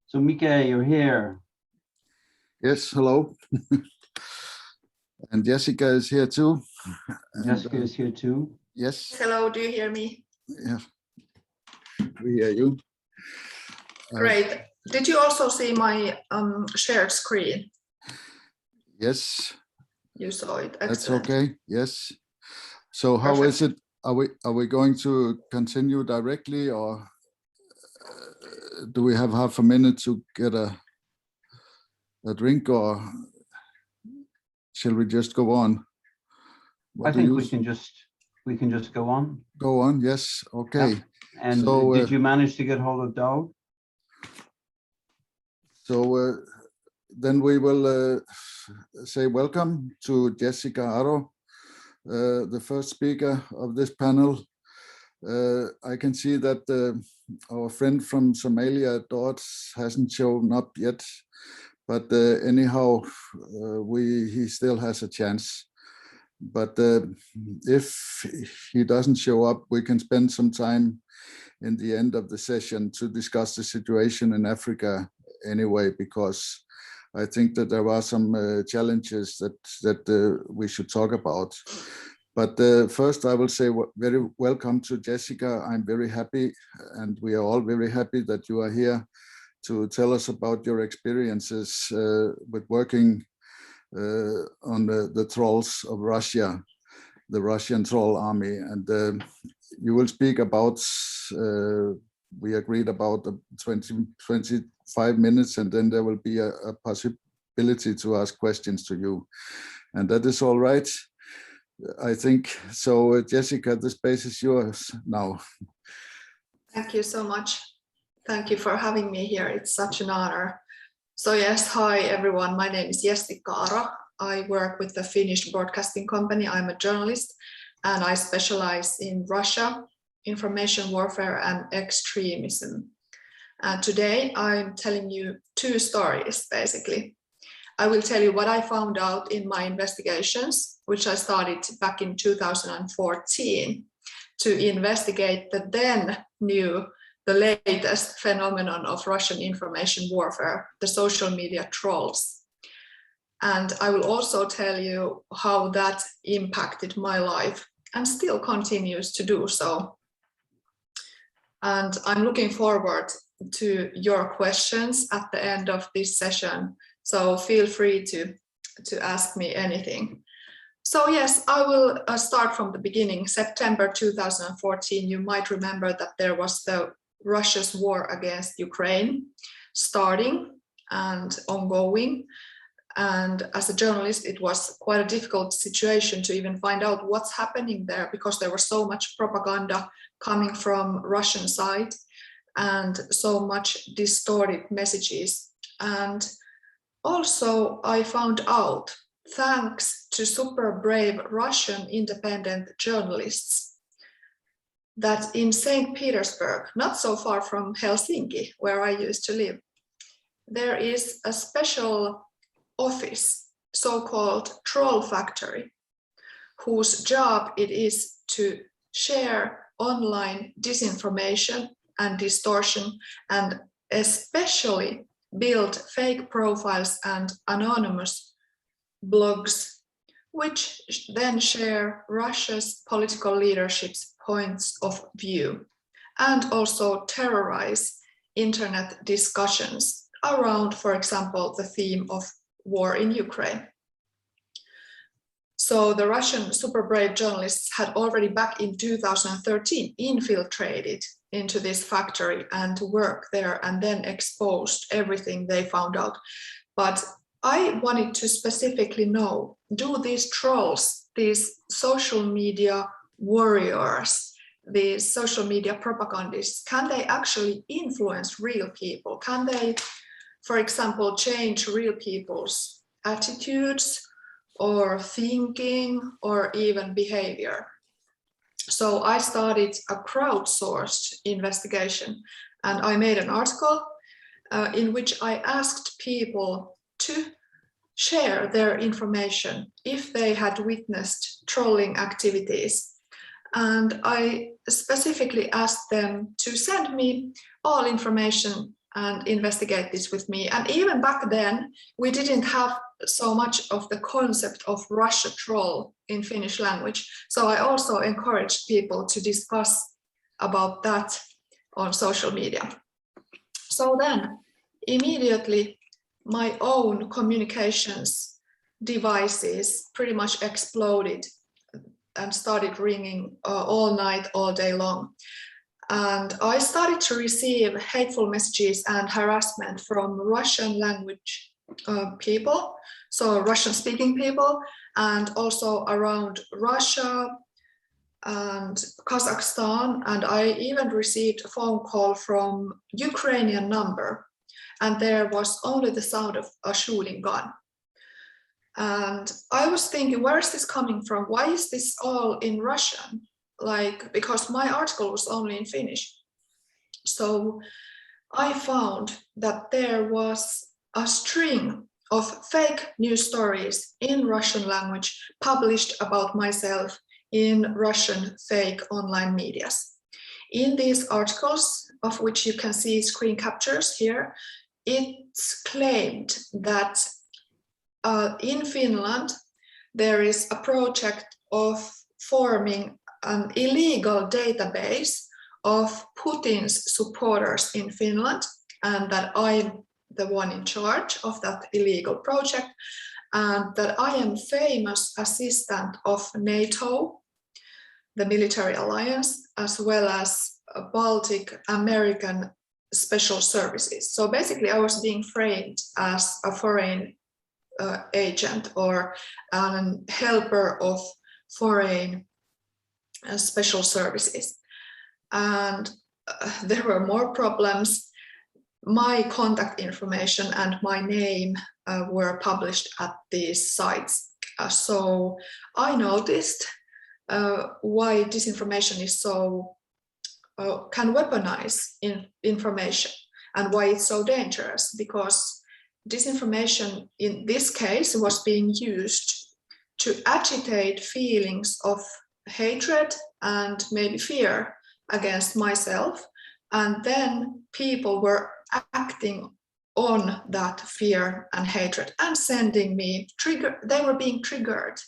So Mika, you're here. Yes, hello. And Jessica is here too. Jessica is here too. Yes. Hello, do you hear me? Yeah, we hear you. Great. Did you also see my shared screen? Yes. You saw it. Excellent. That's okay. Yes. So how Perfect. is it? Are we going to continue directly, or do we have half a minute to get a drink, or shall we just go on? I think we can just go on. Go on. Yes. Okay. Yeah. And so, did you manage to get hold of Doug? So then we will say welcome to Jessica Aro, the first speaker of this panel. I can see that our friend from Somalia, Dort, hasn't shown up yet, but anyhow, he still has a chance. But if he doesn't show up, we can spend some time in the end of the session to discuss the situation in Africa anyway, because I think that there are some challenges that we should talk about. But first, I will say very welcome to Jessica. I'm very happy, and we are all very happy that you are here to tell us about your experiences with working on the trolls of Russia, the Russian troll army. And you will speak about, we agreed about 25 minutes, and then there will be a possibility to ask questions to you. And that is all right, I think. So Jessica, the space is yours now. Thank you so much. Thank you for having me here. It's such an honor. So yes, hi everyone. My name is Jessica Aro. I work with the Finnish broadcasting company. I'm a journalist, and I specialize in Russia, information warfare, and extremism. And today I'm telling you two stories, basically. I will tell you what I found out in my investigations, which I started back in 2014 to investigate the then new, the latest phenomenon of Russian information warfare, the social media trolls. And I will also tell you how that impacted my life and still continues to do so. And I'm looking forward to your questions at the end of this session. So feel free to ask me anything. So yes, I will start from the beginning. September 2014, you might remember that there was the Russia's war against Ukraine starting and ongoing. And as a journalist, it was quite a difficult situation to even find out what's happening there, because there was so much propaganda coming from Russian side and so much distorted messages. And also I found out, thanks to super brave Russian independent journalists, that in St. Petersburg, not so far from Helsinki, where I used to live, there is a special office, so-called troll factory, whose job it is to share online disinformation and distortion, and especially build fake profiles and anonymous blogs, which then share Russia's political leadership's points of view, and also terrorize internet discussions around, for example, the theme of war in Ukraine. So the Russian super brave journalists had already back in 2013 infiltrated into this factory and worked there, and then exposed everything they found out. But I wanted to specifically know, do these trolls, these social media warriors, these social media propagandists, can they actually influence real people? Can they, for example, change real people's attitudes or thinking or even behavior? So I started a crowdsourced investigation, and I made an article in which I asked people to share their information if they had witnessed trolling activities. And I specifically asked them to send me all information and investigate this with me. And even back then, we didn't have so much of the concept of Russia troll in Finnish language. So I also encouraged people to discuss about that on social media. So then immediately my own communications devices pretty much exploded and started ringing all night, all day long. And I started to receive hateful messages and harassment from Russian language people, so Russian speaking people, and also around Russia and Kazakhstan. And I even received a phone call from Ukrainian number, and there was only the sound of a shooting gun. And I was thinking, where is this coming from? Why is this all in Russian? Like, because my article was only in Finnish. So I found that there was a string of fake news stories in Russian language published about myself in Russian fake online medias. In these articles, of which you can see screen captures here, it's claimed that in Finland, there is a project of forming an illegal database of Putin's supporters in Finland, and that I'm the one in charge of that illegal project, and that I am famous assistant of NATO, the military alliance, as well as Baltic American special services. So basically I was being framed as a foreign agent or a helper of foreign special services. And there were more problems. My contact information and my name were published at these sites. So I noticed why disinformation is so, can weaponize information, and why it's so dangerous, because disinformation in this case was being used to agitate feelings of hatred and maybe fear against myself, and then people were acting on that fear and hatred and sending me they were being triggered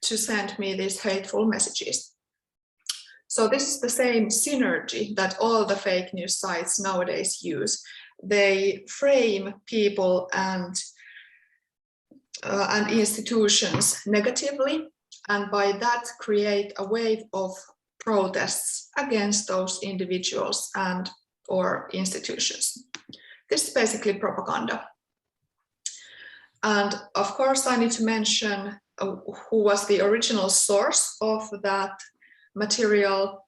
to send me these hateful messages. So this is the same synergy that all the fake news sites nowadays use. They frame people and institutions negatively, and by that create a wave of protests against those individuals and or institutions. This is basically propaganda. And of course, I need to mention who was the original source of that material.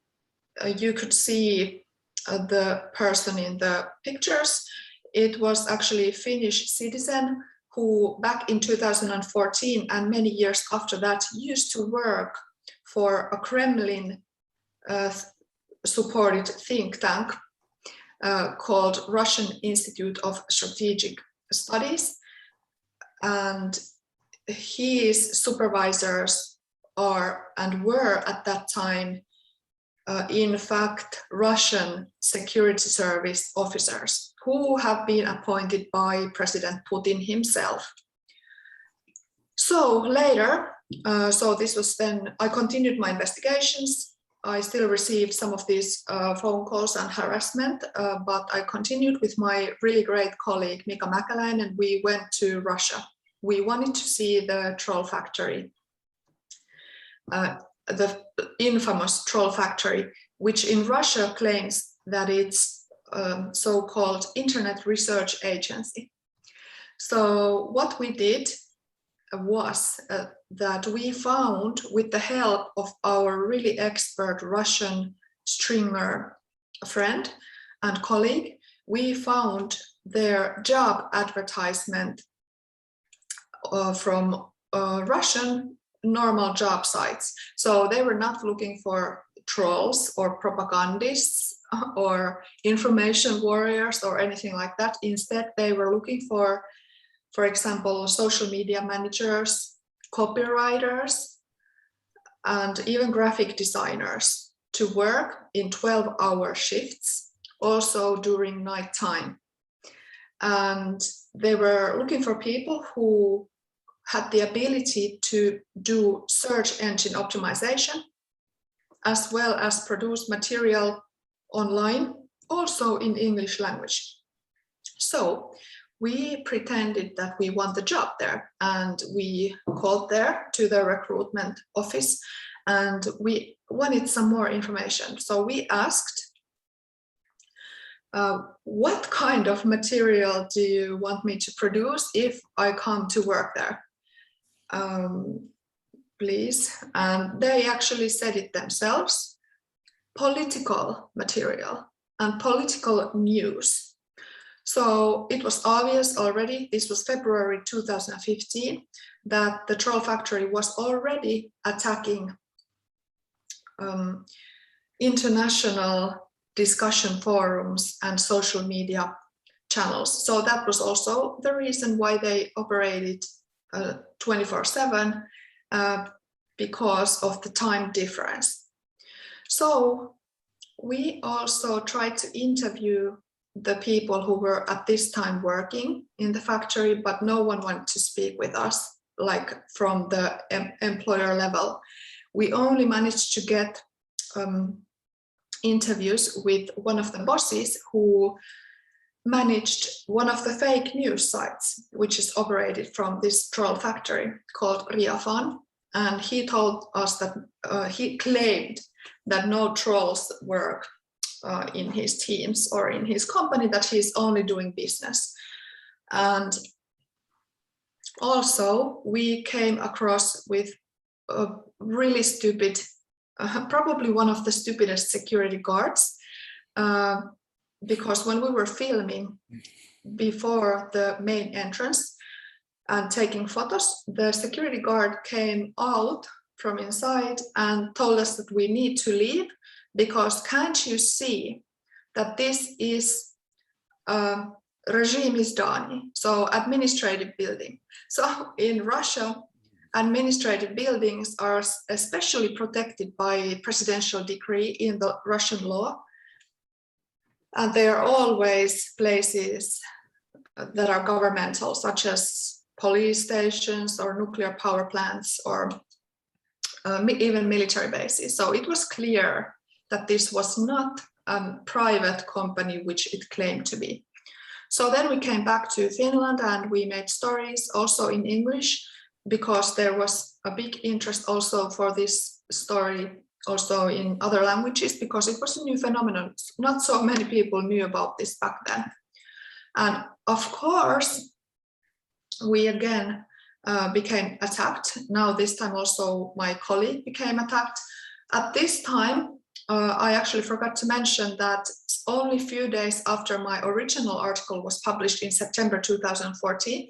You could see the person in the pictures. It was actually a Finnish citizen who back in 2014 and many years after that used to work for a Kremlin supported think tank called Russian Institute of Strategic Studies. And his supervisors are and were at that time in fact Russian security service officers who have been appointed by President Putin himself. So later, so this was then, I continued my investigations. I still received some of these phone calls and harassment, but I continued with my really great colleague Mika Mäkeläinen, and we went to Russia. We wanted to see the troll factory, the infamous troll factory, which in Russia claims that it's so-called Internet Research Agency. So what we did was that we found, with the help of our really expert Russian streamer friend and colleague, we found their job advertisement from Russian normal job sites. So they were not looking for trolls or propagandists or information warriors or anything like that. Instead, they were looking for example, social media managers, copywriters, and even graphic designers to work in 12-hour shifts, also during nighttime. and they were looking for people who had the ability to do search engine optimization, as well as produce material online, also in English language. So we pretended that we want the job there, and we called there to the recruitment office, and we wanted some more information. So we asked, what kind of material do you want me to produce if I come to work there? Please. And they actually said it themselves: political material and political news. So it was obvious already, this was February 2015, that the Troll Factory was already attacking international discussion forums and social media channels. So that was also the reason why they operated 24/7, because of the time difference. So we also tried to interview the people who were at this time working in the factory, but no one wanted to speak with us, like from the employer level. We only managed to get interviews with one of the bosses who managed one of the fake news sites, which is operated from this troll factory called IFAJ. And he told us that he claimed that no trolls work in his teams or in his company, that he's only doing business. And also we came across with a really stupid, probably one of the stupidest security guards, because when we were filming before the main entrance and taking photos, the security guard came out from inside and told us that we need to leave, because can't you see that this is regime izdani, so administrative building. So in Russia, administrative buildings are especially protected by presidential decree in the Russian law. And they are always places that are governmental, such as police stations or nuclear power plants, or even military bases. So it was clear that this was not a private company, which it claimed to be. So then we came back to Finland and we made stories also in English, because there was a big interest also for this story also in other languages, because it was a new phenomenon. Not so many people knew about this back then. And of course, we again became attacked. Now this time also my colleague became attacked. At this time, I actually forgot to mention that only a few days after my original article was published in September 2014,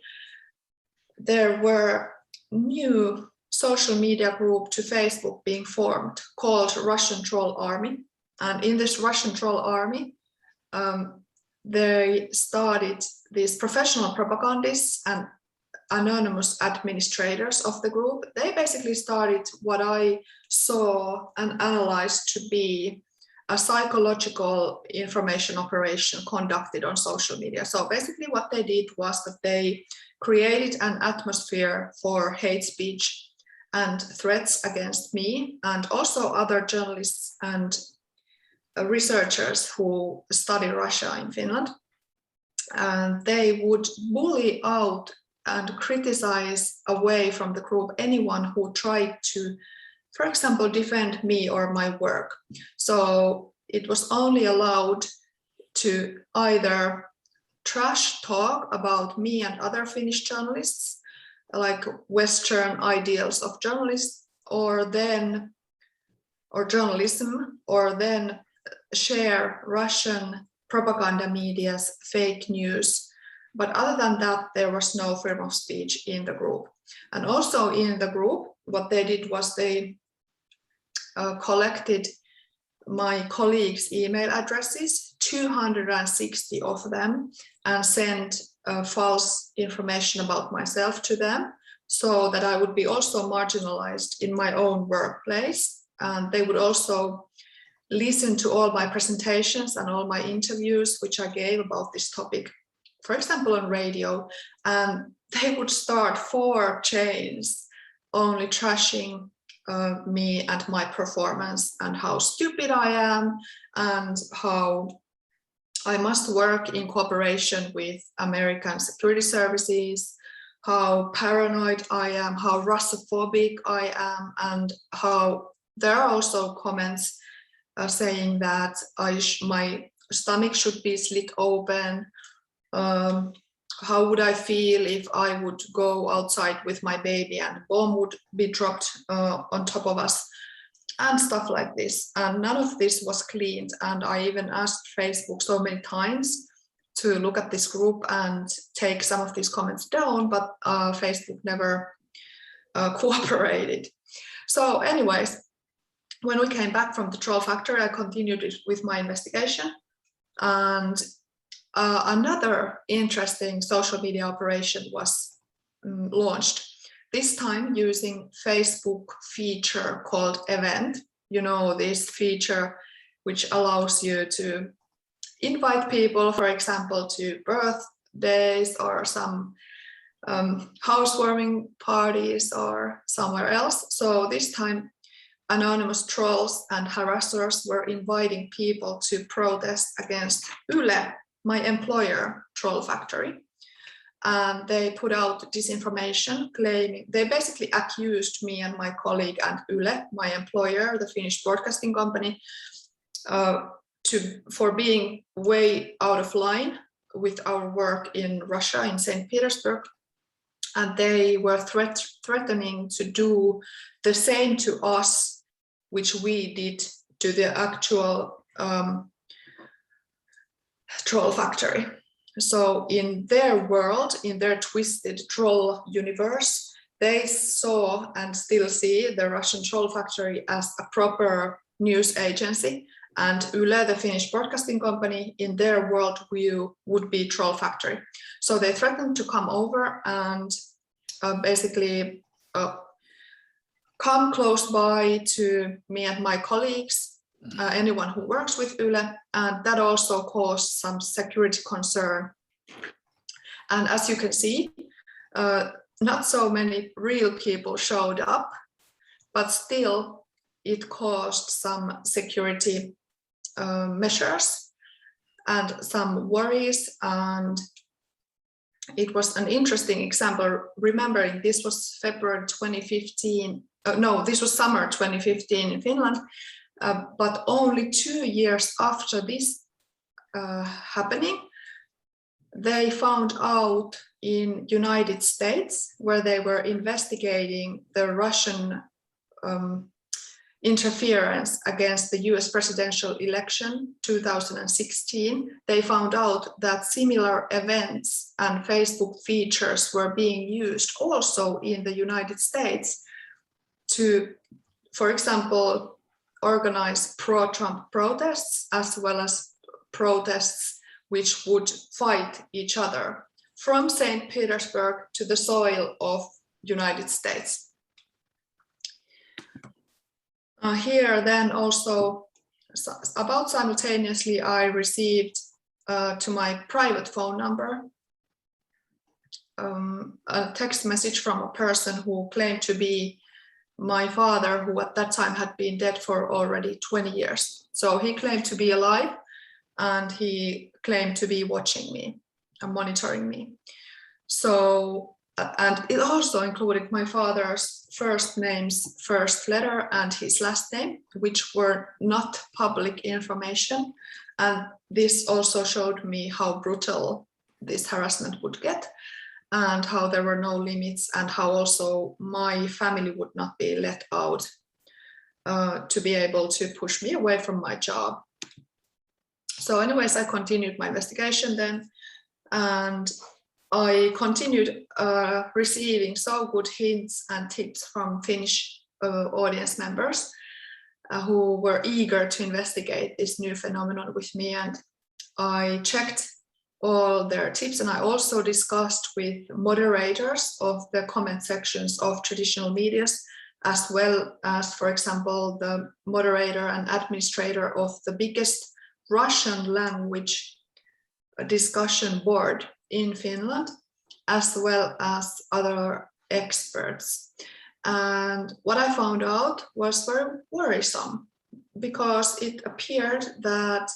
there were new social media group to Facebook being formed called Russian Troll Army. And in this Russian Troll Army, they started these professional propagandists and anonymous administrators of the group. They basically started what I saw and analyzed to be a psychological information operation conducted on social media. So basically what they did was that they created an atmosphere for hate speech and threats against me, and also other journalists and researchers who study Russia in Finland. And they would bully out and criticize away from the group anyone who tried to, for example, defend me or my work. So it was only allowed to either trash talk about me and other Finnish journalists, like Western ideals of journalists, or journalism, or then share Russian propaganda media's fake news. But other than that, there was no freedom of speech in the group. And also in the group, what they did was they collected my colleagues' email addresses, 260 of them, and sent false information about myself to them, so that I would be also marginalized in my own workplace. And they would also listen to all my presentations and all my interviews, which I gave about this topic for example, on radio, and they would start 4 chains only trashing me and my performance and how stupid I am and how I must work in cooperation with American security services, how paranoid I am, how Russophobic I am, and how there are also comments saying that my stomach should be slit open. How would I feel if I would go outside with my baby and a bomb would be dropped on top of us, and stuff like this. And none of this was cleaned. And I even asked Facebook so many times to look at this group and take some of these comments down, but Facebook never cooperated. So anyways, when we came back from the troll factory, I continued with my investigation. And another interesting social media operation was launched, this time using Facebook feature called Event. You know, this feature which allows you to invite people, for example, to birthdays or some housewarming parties or somewhere else. So this time, anonymous trolls and harassers were inviting people to protest against Yle, my employer, troll factory. And they put out disinformation, claiming, they basically accused me and my colleague and Yle, my employer, the Finnish broadcasting company, for being way out of line with our work in Russia, in St. Petersburg. And they were threatening to do the same to us, which we did to the actual troll factory. So in their world, in their twisted troll universe, they saw and still see the Russian troll factory as a proper news agency, and Yle, the Finnish broadcasting company, in their world view would be troll factory. So they threatened to come over and basically come close by to me and my colleagues, anyone who works with Yle, and that also caused some security concern. And as you can see, not so many real people showed up, but still it caused some security measures and some worries. And it was an interesting example, remembering this was February 2015, no, this was summer 2015 in Finland, but only 2 years after this happening, they found out in United States, where they were investigating the Russian interference against the US presidential election 2016, they found out that similar events and Facebook features were being used also in the United States to, for example, organize pro-Trump protests, as well as protests which would fight each other from St. Petersburg to the soil of United States. Here then also, about simultaneously, I received to my private phone number a text message from a person who claimed to be my father, who at that time had been dead for already 20 years. So he claimed to be alive, and he claimed to be watching me and monitoring me. So, and it also included my father's first name's first letter and his last name, which were not public information. And this also showed me how brutal this harassment would get, and how there were no limits, and how also my family would not be let out to be able to push me away from my job. So anyways, I continued my investigation then, and I continued receiving so good hints and tips from Finnish audience members who were eager to investigate this new phenomenon with me. And I checked all their tips, and I also discussed with moderators of the comment sections of traditional medias, as well as, for example, the moderator and administrator of the biggest Russian language discussion board in Finland, as well as other experts. And what I found out was very worrisome, because it appeared that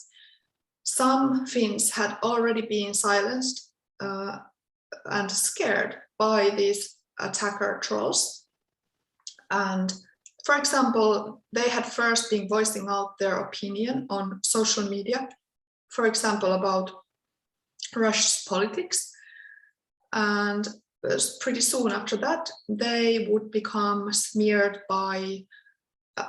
some Finns had already been silenced and scared by these attacker trolls. And for example, they had first been voicing out their opinion on social media, for example, about Russia's politics. And pretty soon after that, they would become smeared by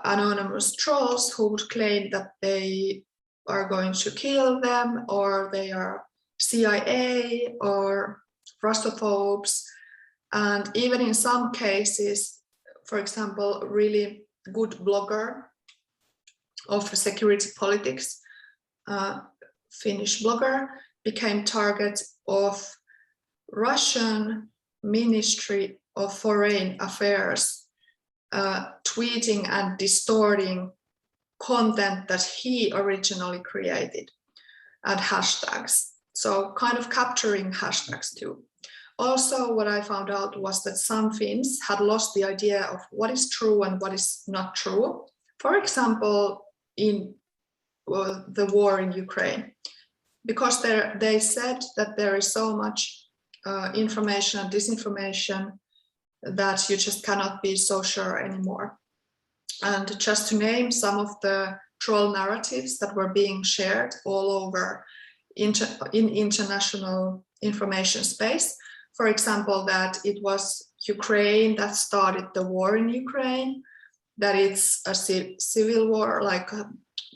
anonymous trolls who would claim that they are going to kill them, or they are CIA or Russophobes. And even in some cases, for example, a really good blogger of security politics, Finnish blogger, became target of Russian Ministry of Foreign Affairs tweeting and distorting content that he originally created, and hashtags. So kind of capturing hashtags too. Also, what I found out was that some Finns had lost the idea of what is true and what is not true. For example, in the war in Ukraine, because they said that there is so much information and disinformation that you just cannot be so sure anymore. And just to name some of the troll narratives that were being shared all over in international information space, for example, that it was Ukraine that started the war in Ukraine, that it's a civil war, like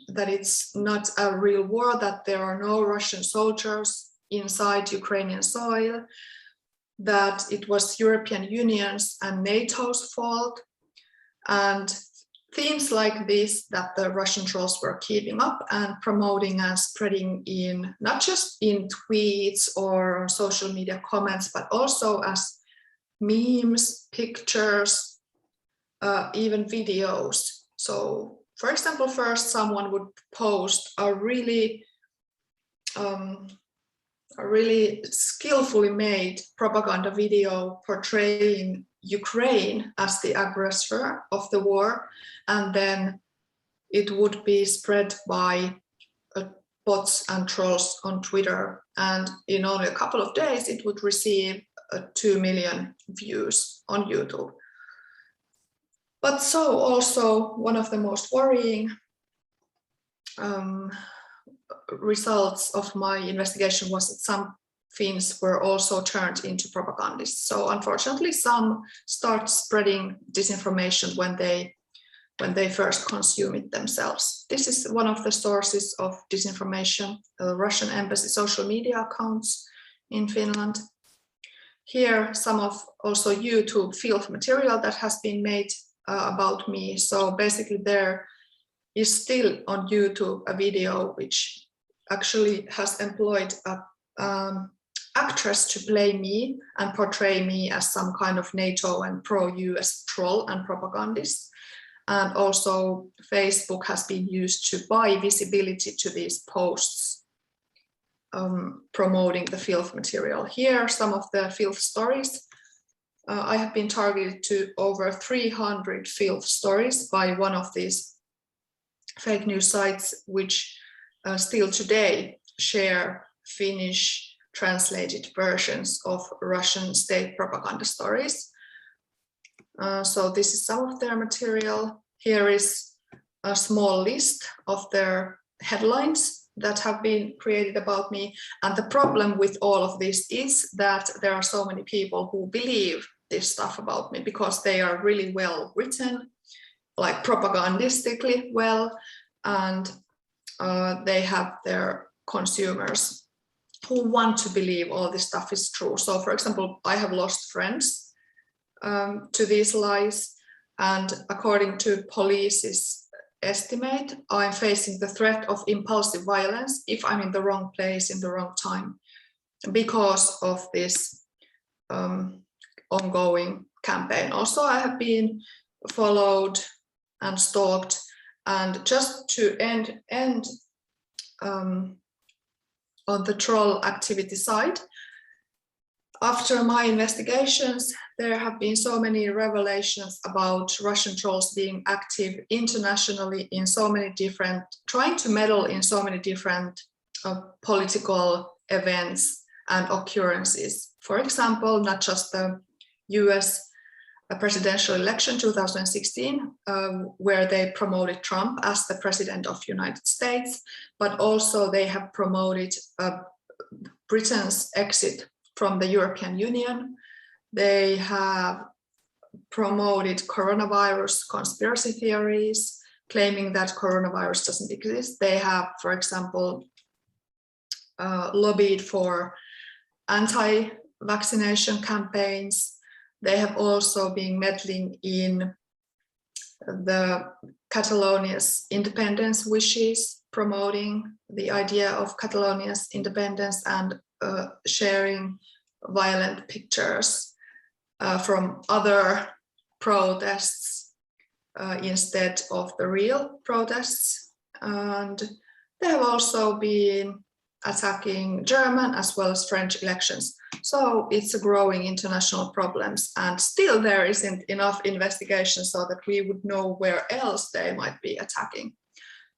that it's not a real war, that there are no Russian soldiers inside Ukrainian soil, that it was European Union's and NATO's fault, and themes like this that the Russian trolls were keeping up and promoting and spreading in, not just in tweets or social media comments, but also as memes, pictures, even videos. So, for example, first someone would post a really skillfully made propaganda video portraying Ukraine as the aggressor of the war, and then it would be spread by bots and trolls on Twitter, and in only a couple of days it would receive 2 million views on YouTube. But so also one of the most worrying results of my investigation was that some Finns were also turned into propagandists. So unfortunately, some start spreading disinformation when they first consume it themselves. This is one of the sources of disinformation, the Russian embassy social media accounts in Finland. Here, some of also YouTube filth material that has been made about me. So basically there is still on YouTube a video which actually has employed a actress to play me and portray me as some kind of NATO and pro-US troll and propagandist. And also Facebook has been used to buy visibility to these posts promoting the filth material. Here are some of the filth stories. I have been targeted to over 300 filth stories by one of these fake news sites, which still today share Finnish translated versions of Russian state propaganda stories. So this is some of their material. Here is a small list of their headlines that have been created about me. And the problem with all of this is that there are so many people who believe this stuff about me because they are really well written, like propagandistically well, and they have their consumers who want to believe all this stuff is true. So for example, I have lost friends to these lies, and according to police's estimate, I'm facing the threat of impulsive violence if I'm in the wrong place in the wrong time because of this ongoing campaign. Also, I have been followed and stalked, and just to end on the troll activity side, After my investigations, there have been so many revelations about Russian trolls being active internationally in so many different, trying to meddle in so many different political events and occurrences. For example, not just the US presidential election 2016, where they promoted Trump as the president of the United States, but also they have promoted Britain's exit from the European Union. They have promoted coronavirus conspiracy theories, claiming that coronavirus doesn't exist. They have, for example, lobbied for anti-vaccination campaigns. They have also been meddling in the Catalonia's independence wishes, promoting the idea of Catalonia's independence and sharing violent pictures from other protests instead of the real protests. And they have also been attacking German as well as French elections. So it's a growing international problems, and still there isn't enough investigation so that we would know where else they might be attacking.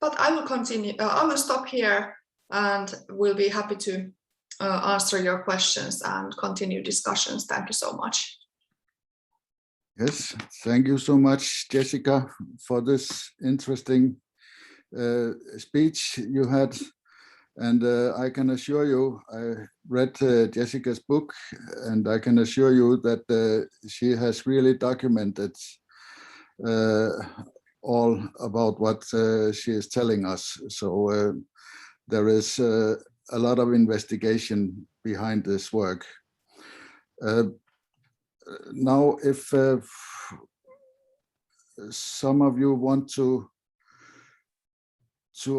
But I will continue, I will stop here and will be happy to answer your questions and continue discussions. Thank you so much. Yes, thank you so much, Jessica, for this interesting speech you had. And I can assure you, I read Jessica's book, and I can assure you that she has really documented all about what she is telling us. So there is a lot of investigation behind this work. Now, if some of you want to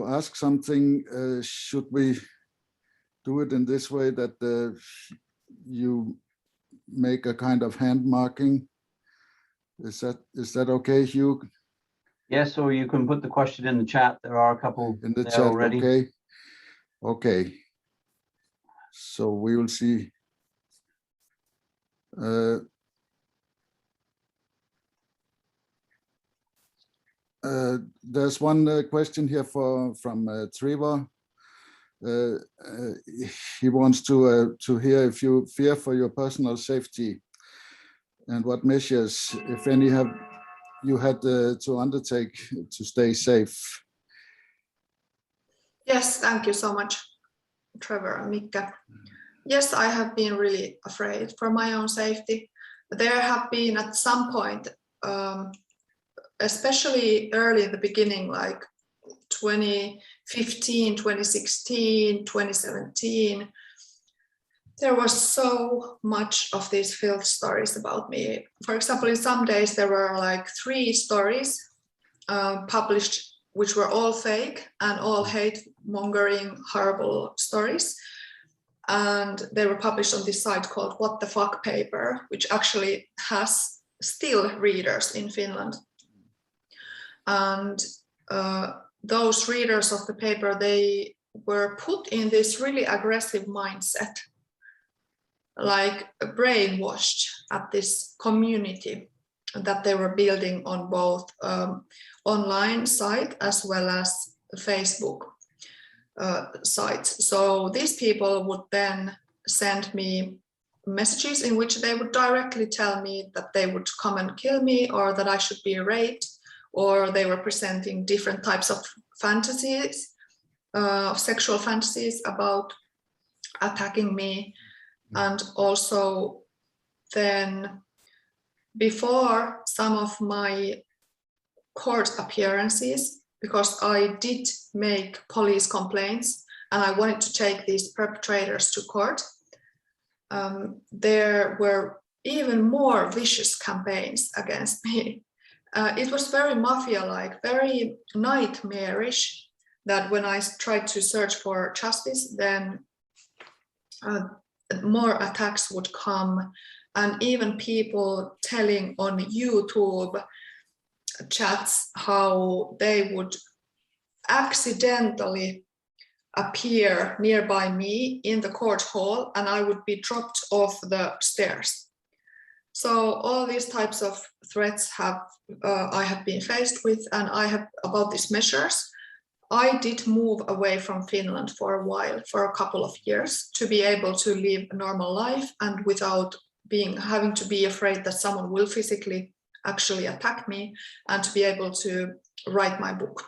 ask something, should we do it in this way, that you make a kind of hand marking? Is that okay, Hugh? Yes, or you can put the question in the chat. There are a couple In the there chat, already. okay. Okay. So we will see. There's one question here from Trevor. He wants to hear if you fear for your personal safety and what measures, if any, have you had to undertake to stay safe. Yes, thank you so much, Trevor and Mikka. Yes, I have been really afraid for my own safety. There have been at some point, especially early in the beginning, like 2015, 2016, 2017, there was so much of these filth stories about me. For example, in some days there were like 3 stories published, which were all fake and all hate-mongering, horrible stories. And they were published on this site called What the Fuck Paper, which actually has still readers in Finland. And those readers of the paper, they were put in this really aggressive mindset, like brainwashed at this community that they were building on both online site as well as Facebook sites. So these people would then send me messages in which they would directly tell me that they would come and kill me, or that I should be raped, or they were presenting different types of fantasies, sexual fantasies about attacking me. And also then, before some of my court appearances, because I did make police complaints and I wanted to take these perpetrators to court, there were even more vicious campaigns against me. It was very mafia-like, very nightmarish, that when I tried to search for justice, then more attacks would come, and even people telling on YouTube chats how they would accidentally appear nearby me in the court hall, and I would be dropped off the stairs. So all these types of threats I have been faced with, and about these measures. I did move away from Finland for a while, for a couple of years, to be able to live a normal life and without having to be afraid that someone will physically actually attack me, and to be able to write my book.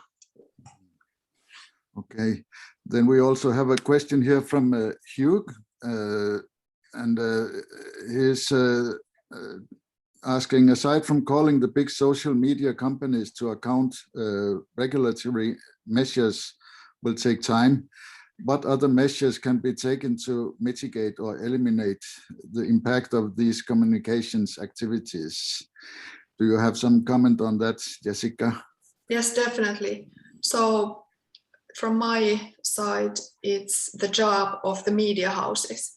Okay, then we also have a question here from Hugh, and he's asking, aside from calling the big social media companies to account, regulatory measures will take time. What other measures can be taken to mitigate or eliminate the impact of these communications activities? Do you have some comment on that, Jessica? Yes, definitely. So from my side, it's the job of the media houses.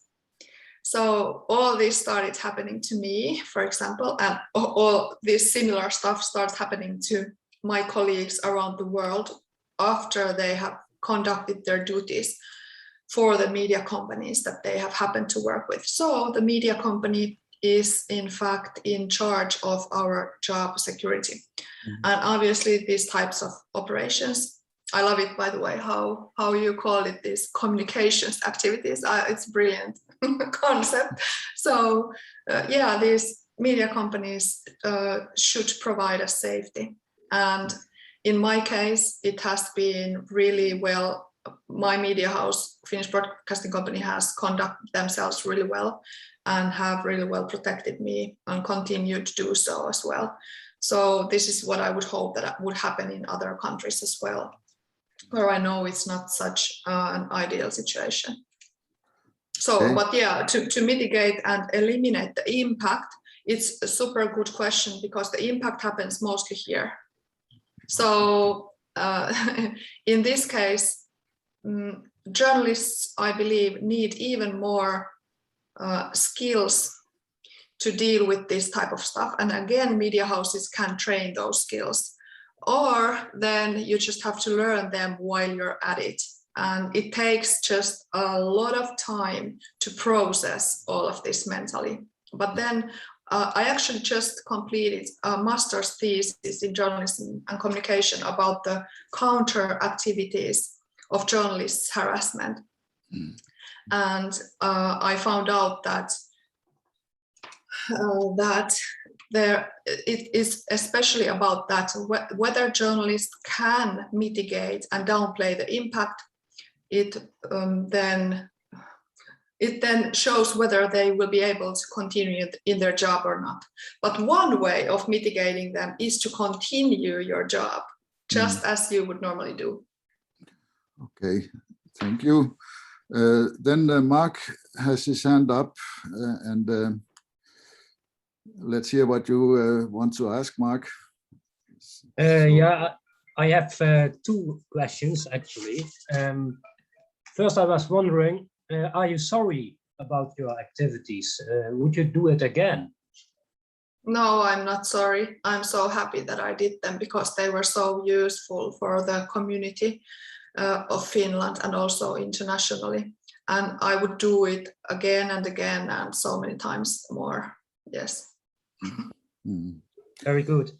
So all this started happening to me, for example, and all this similar stuff starts happening to my colleagues around the world after they have conducted their duties for the media companies that they have happened to work with. So the media company is in fact in charge of our job security. Mm-hmm. And obviously these types of operations, I love it, by the way, how you call it, these communications activities. It's brilliant concept. So yeah, these media companies should provide us safety. And in my case, it has been really well. My media house, Finnish Broadcasting Company, has conducted themselves really well and have really well protected me and continue to do so as well. So this is what I would hope that would happen in other countries as well, where I know it's not such an ideal situation. So, okay. But yeah, to mitigate and eliminate the impact, it's a super good question, because the impact happens mostly here. So in this case, journalists, I believe, need even more skills to deal with this type of stuff. And again, media houses can train those skills. Or then you just have to learn them while you're at it. And it takes just a lot of time to process all of this mentally. But then I actually just completed a master's thesis in journalism and communication about the counter activities of journalists' harassment. And I found out that it is especially about that, whether journalists can mitigate and downplay the impact. It then shows whether they will be able to continue in their job or not. But one way of mitigating them is to continue your job, just as you would normally do. Okay, thank you. Then Mark has his hand up, and let's hear what you want to ask, Mark. Yeah, I have two questions, actually. First, I was wondering, are you sorry about your activities? Would you do it again? No, I'm not sorry. I'm so happy that I did them, because they were so useful for the community of Finland and also internationally. And I would do it again and again and so many times more. Yes. Very good.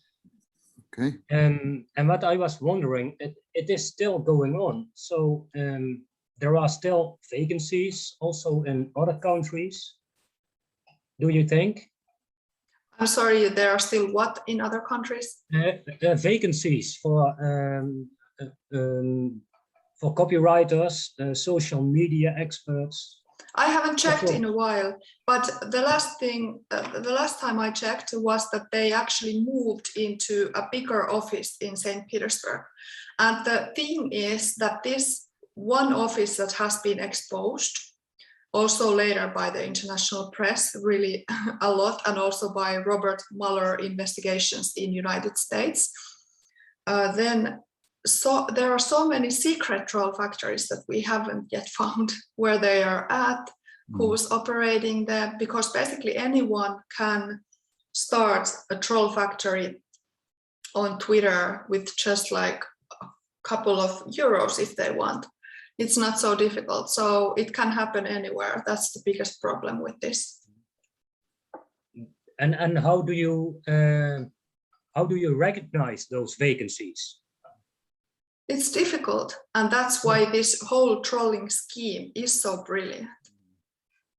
Okay. And what I was wondering, it is still going on. So there are still vacancies also in other countries. Do you think? I'm sorry, there are still what in other countries? Vacancies for copywriters, social media experts. I haven't checked in a while, but the last time I checked was that they actually moved into a bigger office in St. Petersburg. And the thing is that this one office that has been exposed, also later by the international press, really a lot, and also by Robert Mueller investigations in United States, so there are so many secret troll factories that we haven't yet found where they are at, who's operating them, because basically anyone can start a troll factory on Twitter with just like a couple of euros if they want. It's not so difficult. So it can happen anywhere. That's the biggest problem with this. And how do you recognize those vacancies? It's difficult, and that's why this whole trolling scheme is so brilliant.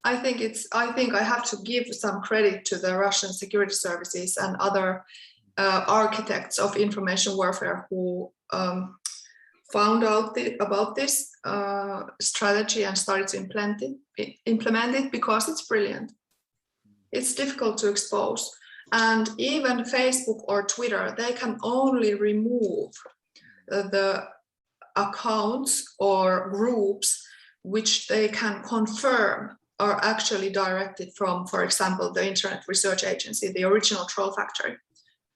I think I have to give some credit to the Russian security services and other architects of information warfare who found out about this strategy and started to implement it because it's brilliant. It's difficult to expose. And even Facebook or Twitter, they can only remove the accounts or groups which they can confirm are actually directed from, for example, the Internet Research Agency, the original troll factory.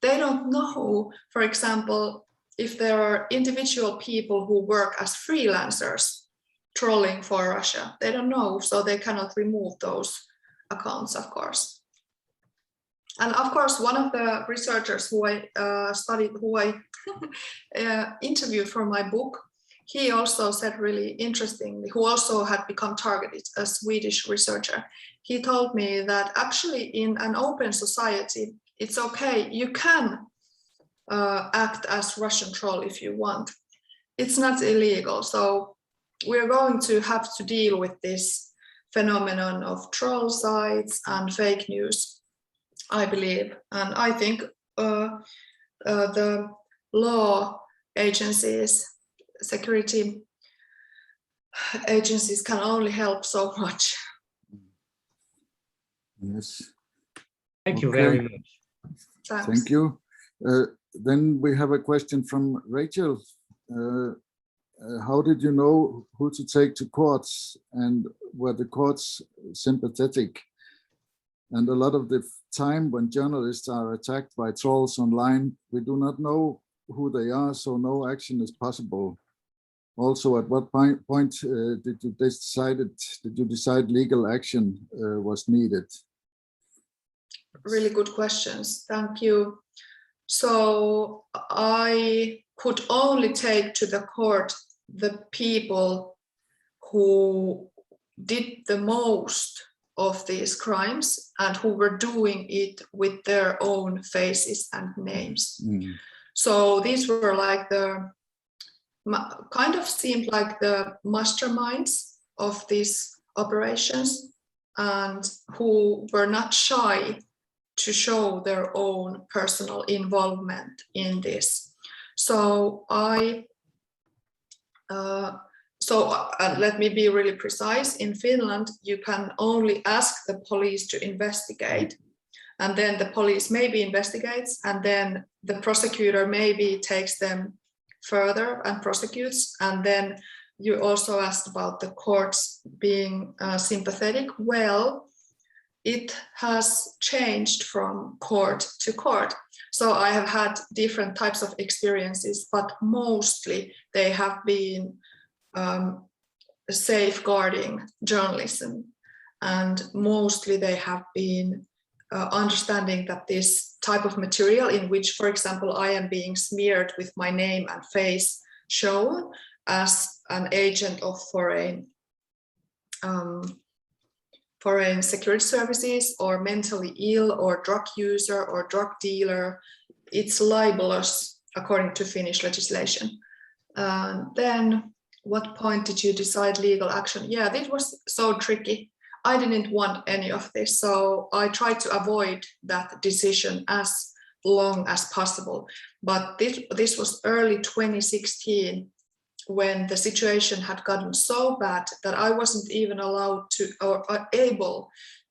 They don't know, for example, if there are individual people who work as freelancers trolling for Russia. They don't know, so they cannot remove those accounts, of course. And of course, one of the researchers who I interviewed for my book, he also said really interestingly, who also had become targeted, a Swedish researcher. He told me that actually in an open society, it's okay, you can act as Russian troll if you want. It's not illegal. So we're going to have to deal with this phenomenon of troll sites and fake news, I believe. And I think the law agencies, security agencies can only help so much. Yes. Thank you very much. Thanks. Thank you. Then we have a question from Rachel. How did you know who to take to courts, and were the courts sympathetic? And a lot of the time when journalists are attacked by trolls online, we do not know who they are, so no action is possible. Also, at what point did you decide legal action was needed? Really good questions. Thank you. So I could only take to the court the people who did the most of these crimes and who were doing it with their own faces and names. Mm. So these were like the kind of seemed like the masterminds of these operations, and who were not shy to show their own personal involvement in this. So let me be really precise. In Finland, you can only ask the police to investigate, and then the police maybe investigates, and then the prosecutor maybe takes them further and prosecutes. And then you also asked about the courts being sympathetic. Well, it has changed from court to court. So I have had different types of experiences, but mostly they have been safeguarding journalism, and mostly they have been understanding that this type of material in which, for example, I am being smeared with my name and face shown as an agent of foreign security services, or mentally ill, or drug user, or drug dealer, it's libelous according to Finnish legislation. Then what point did you decide legal action? Yeah, this was so tricky. I didn't want any of this, so I tried to avoid that decision as long as possible. But this was early 2016, when the situation had gotten so bad that I wasn't even allowed to or able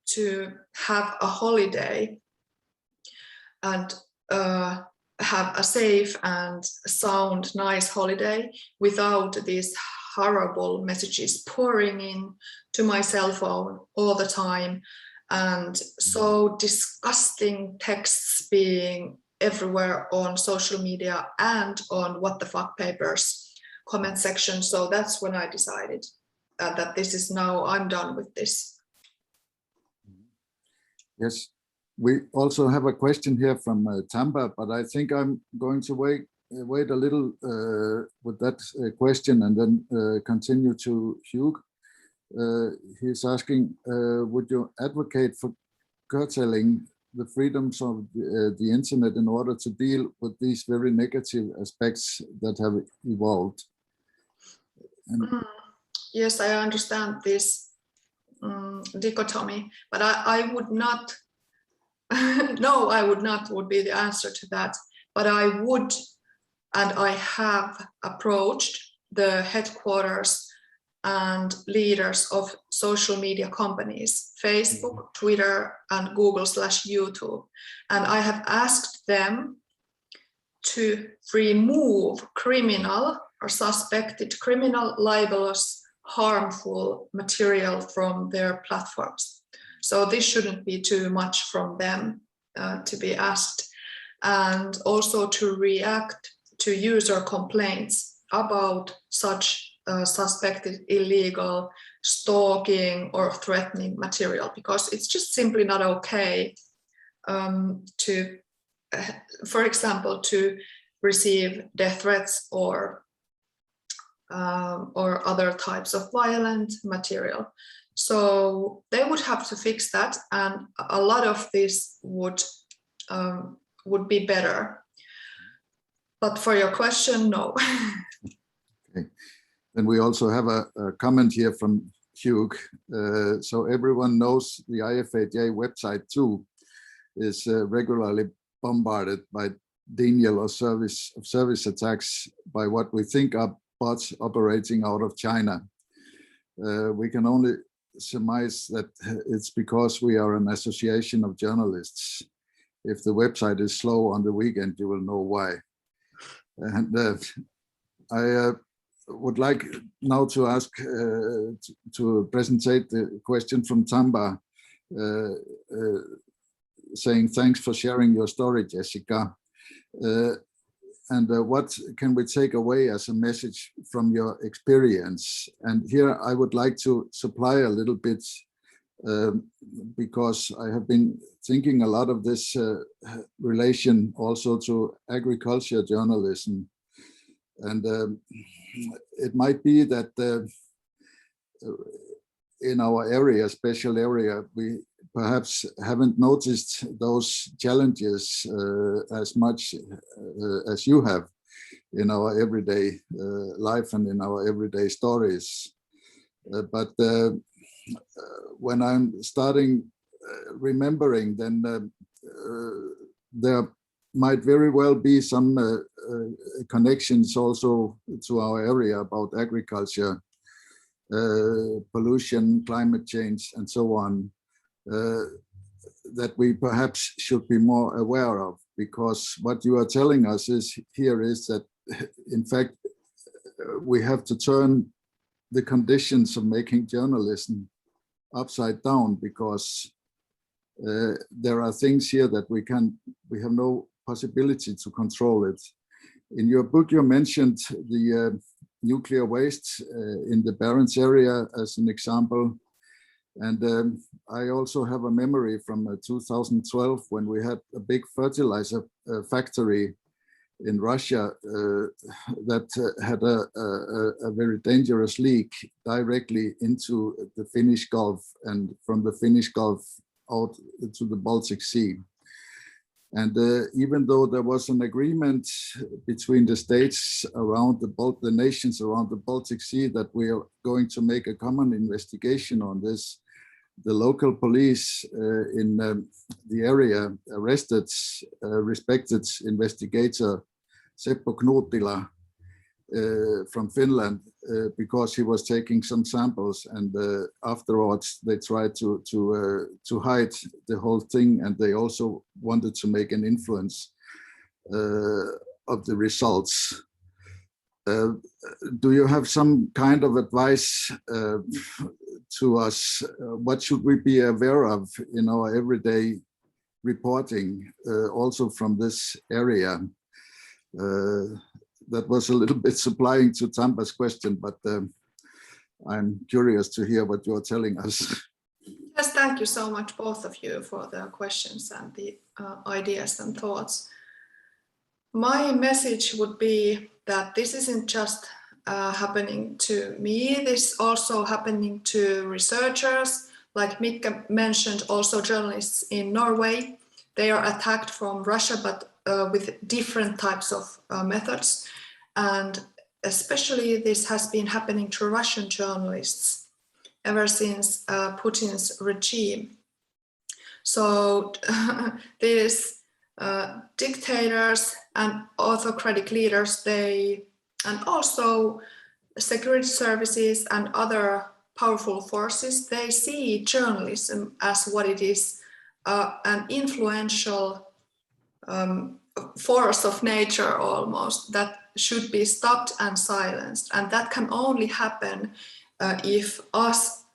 to have a holiday and have a safe and sound, nice holiday without these horrible messages pouring in to my cell phone all the time, and so disgusting texts being everywhere on social media and on What the Fuck Papers comment section. So that's when I decided that this is now, I'm done with this. Yes, we also have a question here from Tamba, but I think I'm going to wait wait a little with that question and then continue to Hugh. He's asking, would you advocate for curtailing the freedoms of the internet in order to deal with these very negative aspects that have evolved? Yes, I understand this dichotomy, but I would not, no, I would not would be the answer to that. But I would, and I have approached the headquarters and leaders of social media companies, Facebook, Twitter, and Google/YouTube. And I have asked them to remove criminal or suspected criminal, libelous, harmful material from their platforms. So this shouldn't be too much from them to be asked. And also to react to user complaints about such suspected illegal stalking or threatening material, because it's just simply not okay to, for example, to receive death threats or other types of violent material. So they would have to fix that, and a lot of this would be better. But for your question, no. Okay. Then we also have a comment here from Hugh. So everyone knows the IFAJ website too is regularly bombarded by denial of service attacks by what we think are bots operating out of China. We can only surmise that it's because we are an association of journalists. If the website is slow on the weekend, you will know why. And I would like now to ask, to present the question from Tamba, saying thanks for sharing your story, Jessica. And what can we take away as a message from your experience? And here I would like to supply a little bit, because I have been thinking a lot of this relation also to agriculture journalism. And it might be that in our area, special area, we perhaps haven't noticed those challenges as much as you have in our everyday life and in our everyday stories. But when I'm starting remembering, then there might very well be some connections also to our area about agriculture, pollution, climate change, and so on, that we perhaps should be more aware of, because what you are telling us is that in fact we have to turn the conditions of making journalism upside down, because there are things here that we have no possibility to control it. In your book, you mentioned the nuclear waste in the Barents area as an example. And I also have a memory from 2012 when we had a big fertilizer factory in Russia that had a very dangerous leak directly into the Finnish Gulf, and from the Finnish Gulf out to the Baltic Sea. And even though there was an agreement between the states around the nations around the Baltic Sea that we are going to make a common investigation on this, the local police in the area arrested respected investigator Seppo Knutila from Finland because he was taking some samples, and afterwards they tried to hide the whole thing, and they also wanted to make an influence of the results. Do you have some kind of advice to us? What should we be aware of in our everyday reporting, also from this area? That was a little bit supplying to Tamba's question, but I'm curious to hear what you're telling us. Yes, thank you so much, both of you, for the questions and the ideas and thoughts. My message would be that this isn't just happening to me, this also happening to researchers, like Mika mentioned, also journalists in Norway. They are attacked from Russia, but with different types of methods. And especially this has been happening to Russian journalists ever since Putin's regime. So these dictators and autocratic leaders, and also security services and other powerful forces, they see journalism as what it is, an influential force of nature almost, that should be stopped and silenced. And that can only happen if us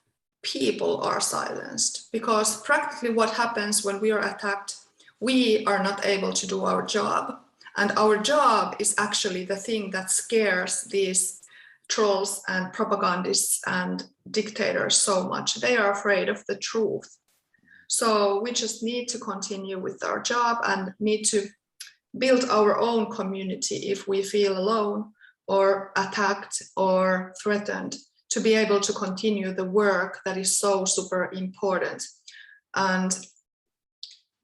people are silenced, because practically what happens when we are attacked, we are not able to do our job. And our job is actually the thing that scares these trolls and propagandists and dictators so much. They are afraid of the truth. So we just need to continue with our job and need to build our own community if we feel alone or attacked or threatened, to be able to continue the work that is so super important. And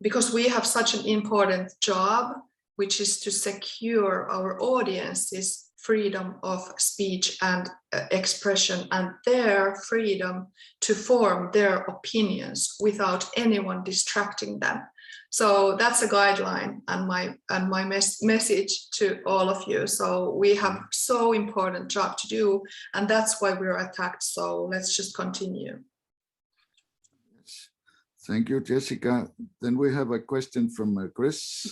because we have such an important job, which is to secure our audience's freedom of speech and expression and their freedom to form their opinions without anyone distracting them. So that's a guideline and my message to all of you. So we have so important job to do, and that's why we're attacked. So let's just continue. Thank you, Jessica. Then we have a question from Chris.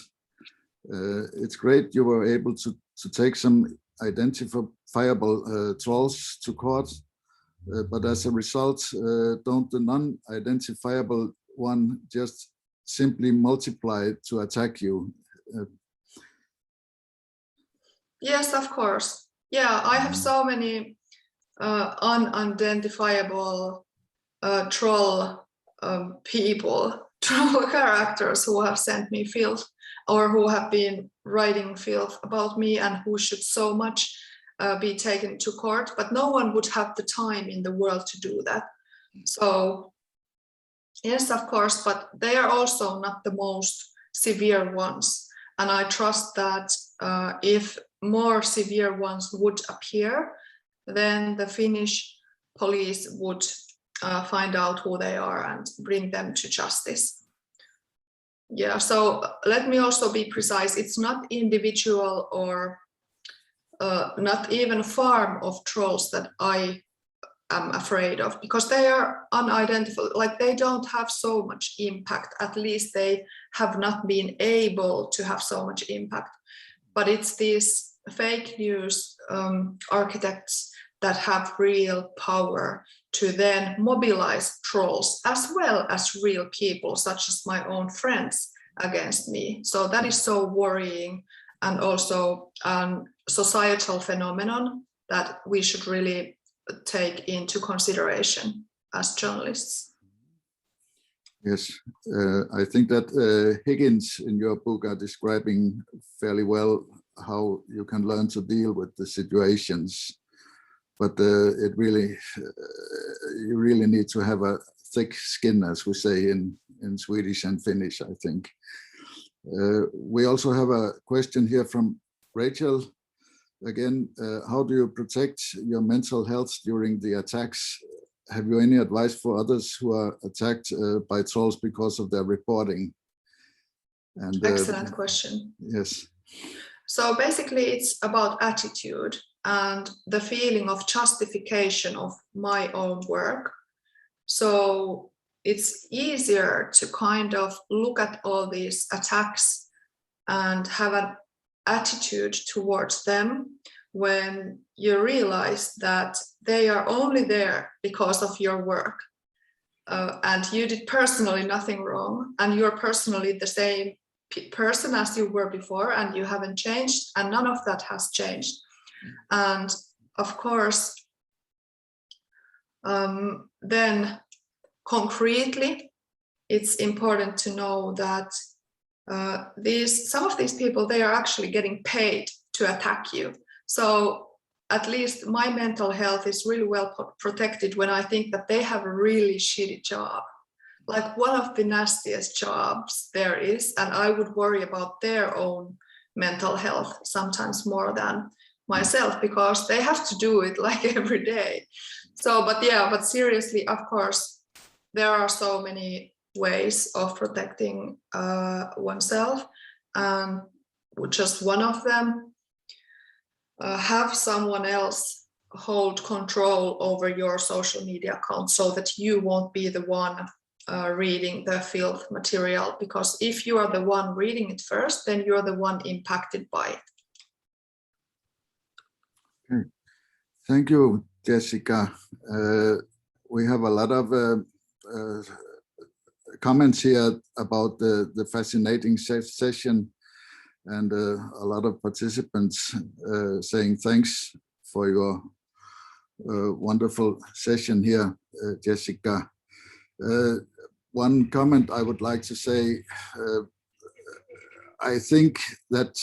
It's great you were able to take some identifiable trolls to court, but as a result, don't the non-identifiable one just simply multiply to attack you? Yes, of course. Yeah, I have so many unidentifiable troll people, troll characters who have sent me filth or who have been writing filth about me and who should so much be taken to court, but no one would have the time in the world to do that. So yes, of course, but they are also not the most severe ones. And I trust that if more severe ones would appear, then the Finnish police would find out who they are and bring them to justice. Yeah, so let me also be precise. It's not individual or not even farm of trolls that I am afraid of, because they are unidentified, like they don't have so much impact. At least they have not been able to have so much impact. But it's these fake news architects that have real power to then mobilize trolls as well as real people, such as my own friends, against me. So that is so worrying, and also a societal phenomenon that we should really take into consideration as journalists. Yes, I think that Higgins in your book are describing fairly well how you can learn to deal with the situations, but you really need to have a thick skin, as we say in Swedish and Finnish, I think. We also have a question here from Rachel. Again, how do you protect your mental health during the attacks? Have you any advice for others who are attacked by trolls because of their reporting? And excellent question. Yes. So basically it's about attitude and the feeling of justification of my own work. So it's easier to kind of look at all these attacks and have an attitude towards them when you realize that they are only there because of your work, and you did personally nothing wrong, and you're personally the same person as you were before, and you haven't changed, and none of that has changed. And of course, then concretely, it's important to know that some of these people, they are actually getting paid to attack you. So at least my mental health is really well protected when I think that they have a really shitty job, like one of the nastiest jobs there is, and I would worry about their own mental health sometimes more than myself, because they have to do it like every day. So, but seriously, of course, there are so many ways of protecting oneself, and just one of them, have someone else hold control over your social media account so that you won't be the one reading the filth material, because if you are the one reading it first, then you're the one impacted by it. Okay. Thank you, Jessica. We have a lot of comments here about the fascinating session, and a lot of participants saying thanks for your wonderful session here, Jessica. One comment I would like to say, I think that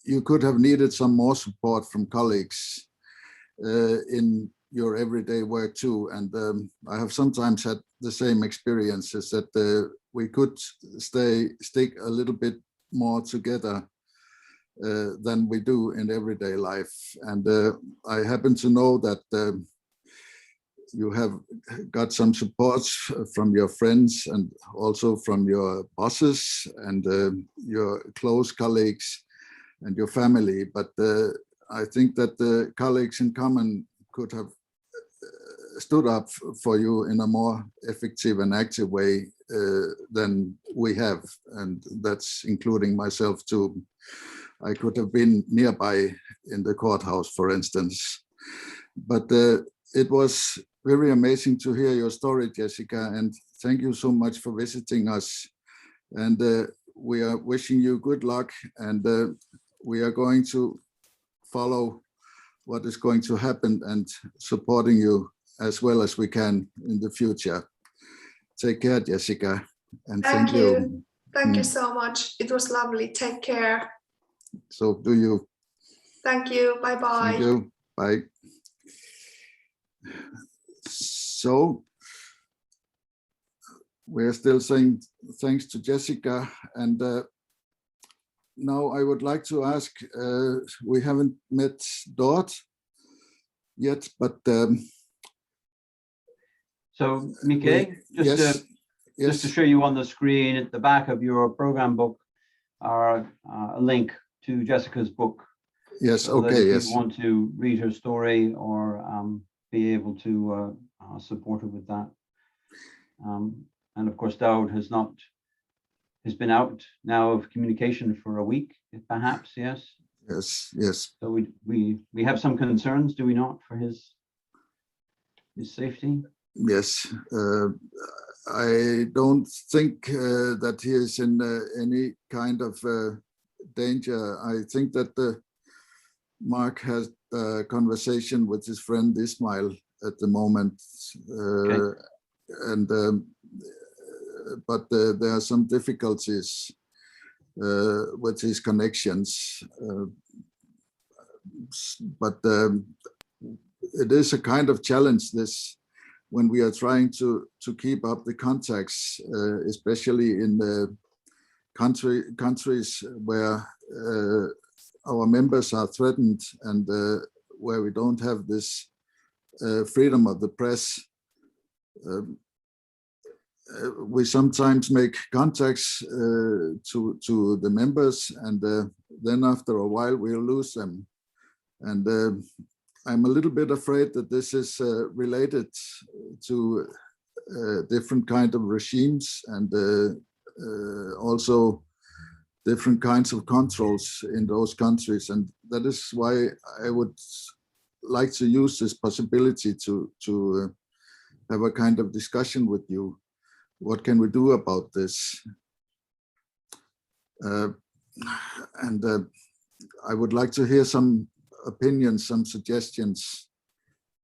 you could have needed some more support from colleagues in your everyday work too. And I have sometimes had the same experiences, that we could stick a little bit more together than we do in everyday life. And I happen to know that you have got some support from your friends and also from your bosses and your close colleagues and your family. But I think that the colleagues in common could have stood up for you in a more effective and active way than we have. And that's including myself too. I could have been nearby in the courthouse, for instance. But it was very amazing to hear your story, Jessica, and thank you so much for visiting us. And we are wishing you good luck, and we are going to follow what is going to happen and supporting you as well as we can in the future. Take care, Jessica, and thank you. Thank you so much. It was lovely. Take care. So do you. Thank you. Bye-bye. Thank you. Bye. So we're still saying thanks to Jessica, and now I would like to ask, we haven't met Dort yet, but so Mike, just to show you on the screen at the back of your program book are a link to Jessica's book. Yes, so okay, if yes. you want to read her story or be able to support her with that. And of course, Daud has been out now of communication for a week, perhaps, yes? Yes, yes. So we have some concerns, do we not, for his safety? Yes, I don't think that he is in any kind of danger. I think that Mark has a conversation with his friend Ismail at the moment, Okay. and but there are some difficulties with his connections. But it is a kind of challenge, this, when we are trying to keep up the contacts, especially in the countries where our members are threatened and where we don't have this freedom of the press. We sometimes make contacts to the members, and then after a while we'll lose them. And I'm a little bit afraid that this is related to different kind of regimes and also different kinds of controls in those countries. And that is why I would like to use this possibility to have a kind of discussion with you. What can we do about this? And I would like to hear some opinions, some suggestions,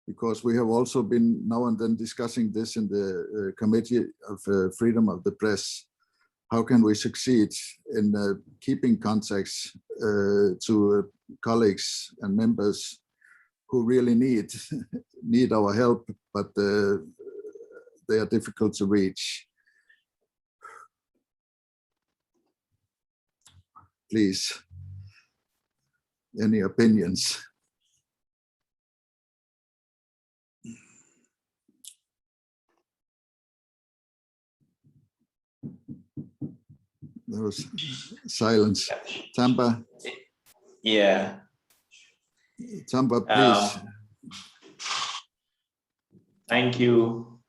because we have also been now and then discussing this in the Committee of Freedom of the Press. how can we succeed in keeping contacts to colleagues and members who really need our help, but they are difficult to reach. Please, any opinions? There was silence. Tamba. Yeah. Tamba, please. Thank you.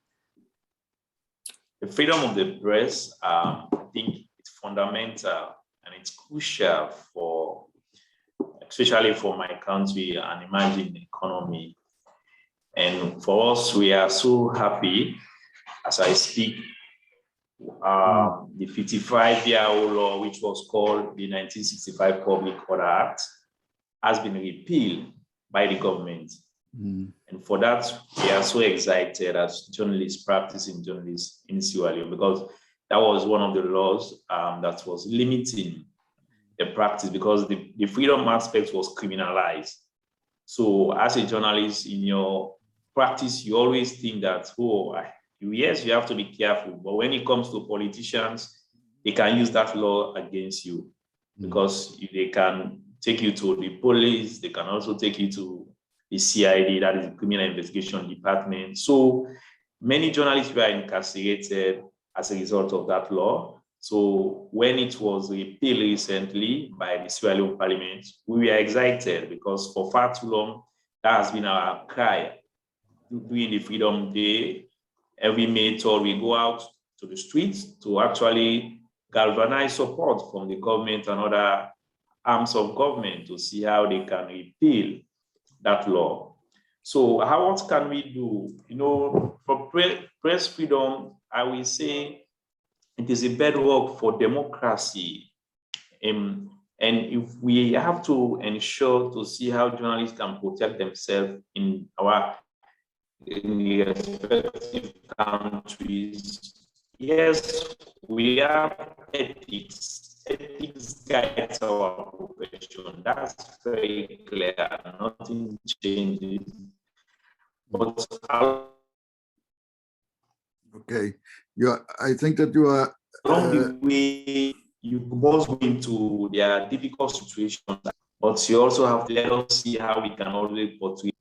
The freedom of the press, I think it's fundamental and it's crucial for, especially for my country and emerging economy. And for us, we are so happy as I speak. The 55-year-old law, which was called the 1965 Public Order Act, has been repealed by the government. And for that, we are so excited as journalists, practicing journalists in Sierra Leone, because that was one of the laws that was limiting the practice, because the freedom aspect was criminalized. So as a journalist, in your practice, you always think that, oh, yes, you have to be careful, but when it comes to politicians, they can use that law against you, because they can take you to the police, they can also take you to the CID, that is the Criminal Investigation Department. So many journalists were incarcerated as a result of that law. So when it was repealed recently by the Sierra Leone Parliament, we were excited, because for far too long, that has been our cry. During the Freedom Day, every May 3rd, we go out to the streets to actually galvanize support from the government and other arms of government to see how they can repeal that law. So what can we do? You know, for press freedom, I will say it is a bedrock for democracy. And if we have to ensure to see how journalists can protect themselves in the respective countries, yes, we have ethics. Ethics guides our profession. That's very clear. Nothing changes. But okay, I think that you are. Along the way, you must go into their difficult situations, but you also have to let us see how we can always portray.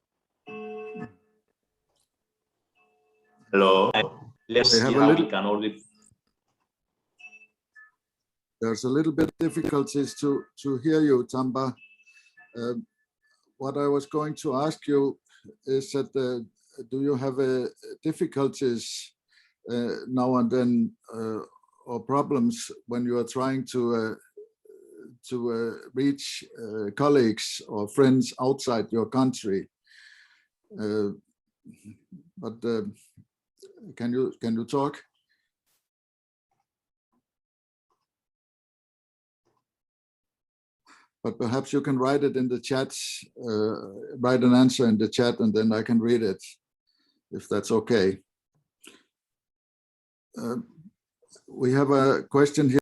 Hello. Let's see how we can always. There's a little bit difficulties to hear you, Tamba. What I was going to ask you is that do you have difficulties now and then or problems when you are trying to reach colleagues or friends outside your country? But can you talk? But perhaps you can write it in the chat, write an answer in the chat, and then I can read it, if that's okay. We have a question here.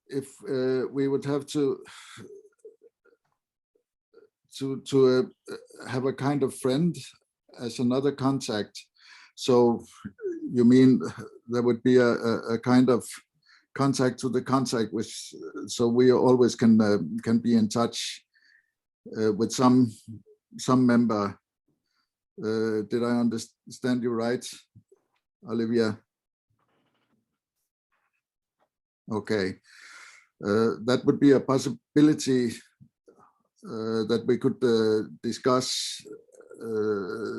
If we would have to have a kind of friend as another contact, so you mean there would be a kind of contact to the contact, which so we always can be in touch with some member. Did I understand you right, Olivia? Okay, that would be a possibility that we could discuss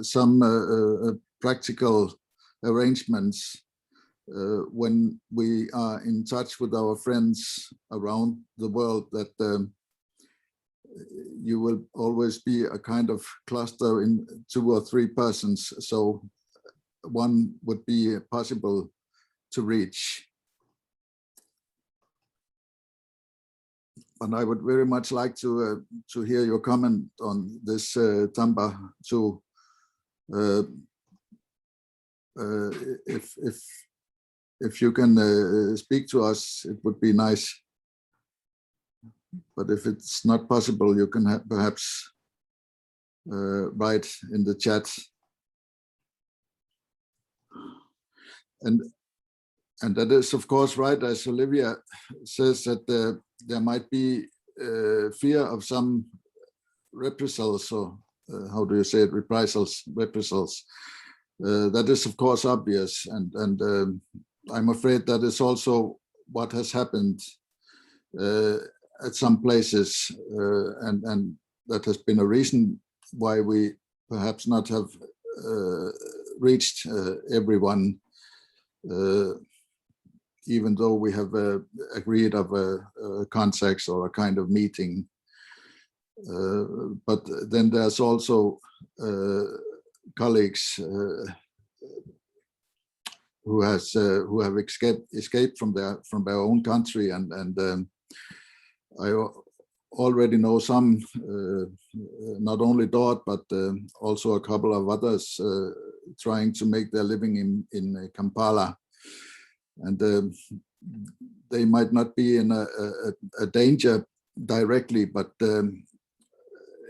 some practical arrangements when we are in touch with our friends around the world, that you will always be a kind of cluster in 2 or 3 persons, so one would be possible to reach. And I would very much like to hear your comment on this, Tamba, too. If if you can speak to us, it would be nice. But if it's not possible, you can perhaps write in the chat. And that is, of course, right, as Olivia says, that there might be fear of some reprisals, or how do you say it, reprisals. That is, of course, obvious. And I'm afraid that is also what has happened at some places. And that has been a reason why we perhaps not have reached everyone, even though we have agreed of a contacts or a kind of meeting. But then there's also colleagues who have escaped from their own country, and I already know some, not only Dort, but also a couple of others trying to make their living in Kampala. And they might not be in a danger directly, but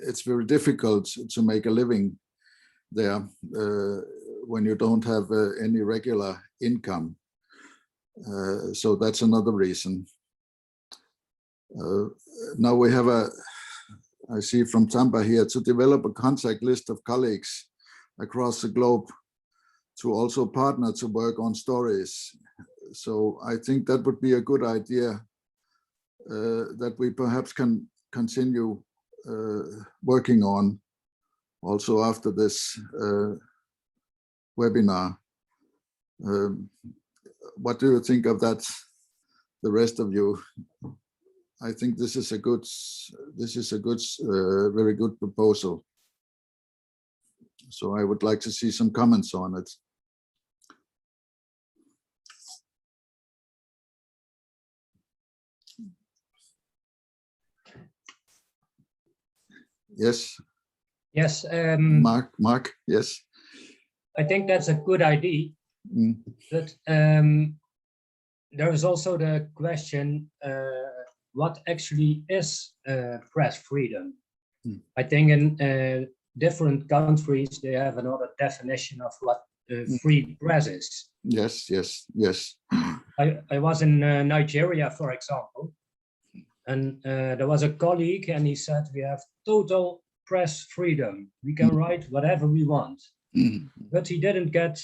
it's very difficult to make a living there when you don't have any regular income. So that's another reason. Now we have I see from Tamba here, to develop a contact list of colleagues across the globe to also partner to work on stories. So I think that would be a good idea, that we perhaps can continue working on also after this webinar. What do you think of that, the rest of you? I think this is a very good proposal. So I would like to see some comments on it. Yes. Yes. Mark, yes. I think that's a good idea. But there is also the question, what actually is press freedom? I think in different countries, they have another definition of what free press is. Yes. I was in Nigeria, for example, and there was a colleague, and he said, we have total press freedom. We can write whatever we want. But he didn't get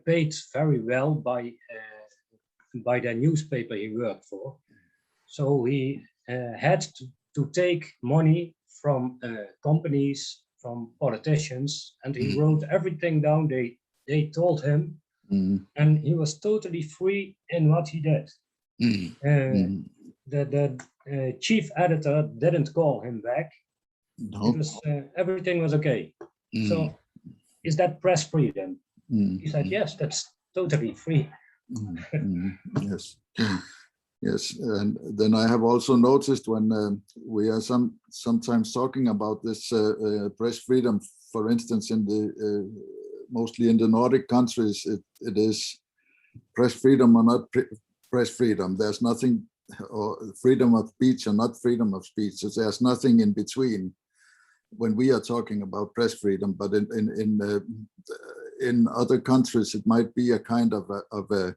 paid very well by the newspaper he worked for. So he had to take money from companies, from politicians, and he wrote everything down they told him, and he was totally free in what he did. The chief editor didn't call him back. No. It was, everything was okay. So is that press freedom? He said, yes, that's totally free. Yes. Yes, and then I have also noticed when we are sometimes talking about this press freedom, for instance, in the mostly in the Nordic countries, it is press freedom or not press freedom. There's nothing, or freedom of speech or not freedom of speech. So there's nothing in between when we are talking about press freedom. But in other countries, it might be a kind of a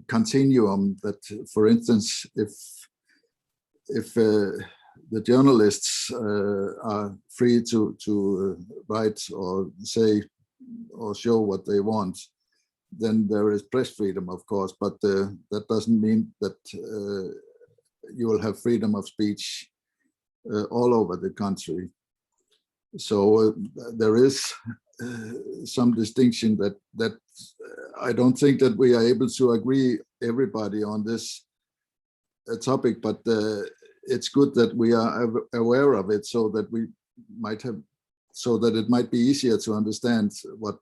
continuum that, for instance, if the journalists are free to write or say or show what they want, then there is press freedom, of course, but that doesn't mean that you will have freedom of speech all over the country. So there is some distinction that I don't think that we are able to agree everybody on this topic, but it's good that we are aware of it, so that we might have, so that it might be easier to understand what